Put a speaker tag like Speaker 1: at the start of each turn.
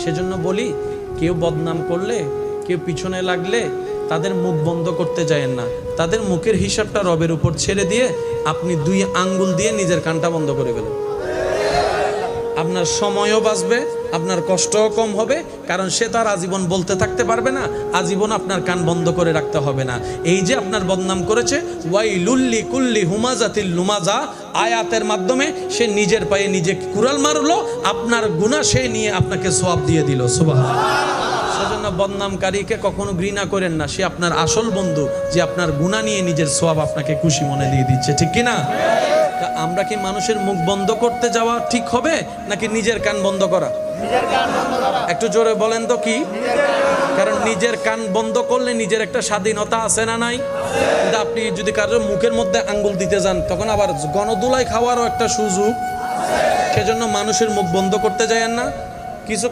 Speaker 1: সেজন্য বলি, কেউ বদনাম করলে, কেউ পিছনে লাগলে তাদের মুখ বন্ধ করতে যায়েন না। তাদের মুখের হিসাবটা রবের উপর ছেড়ে দিয়ে আপনি 2 আঙ্গুল দিয়ে নিজের কানটা বন্ধ করে ফেলেন। আপনার সময়ও বাঁচবে, আপনার কষ্টও কম হবে, কারণ সে তার আজীবন বলতে থাকতে পারবে না, আজীবন আপনার কান বন্ধ করে রাখতে হবে না। এই যে আপনার বদনাম করেছে, ওয়াইলুল্লি কুল্লি হুমাজাতিল লুমাজা, আয়াতের মাধ্যমে সে নিজের পায়ে নিজে কুড়াল মারলো, আপনার গুনাহ সে নিয়ে আপনাকে সওয়াব দিয়ে দিল। সুবহানাল্লাহ। সেজন্য বদনামকারীকে কখনো ঘৃণা করেন না, সে আপনার আসল বন্ধু, যে আপনার গুনাহ নিয়ে নিজের সওয়াব আপনাকে খুশি মনে দিয়ে দিচ্ছে, ঠিক কিনা? আমরা কি মানুষের মুখ বন্ধ করতে যাওয়া ঠিক হবে, নাকি নিজের কান বন্ধ করা? একটু জোরে বলেন তো কি? কারণ নিজের কান বন্ধ করলে নিজের একটা স্বাধীনতা আছে না নাই? কিন্তু আপনি যদি কারোর মুখের মধ্যে আঙ্গুল দিতে যান, তখন আবার গণদুলাই খাওয়ারও একটা সুযোগ। সেজন্য মানুষের মুখ বন্ধ করতে যায়েন না। কিছু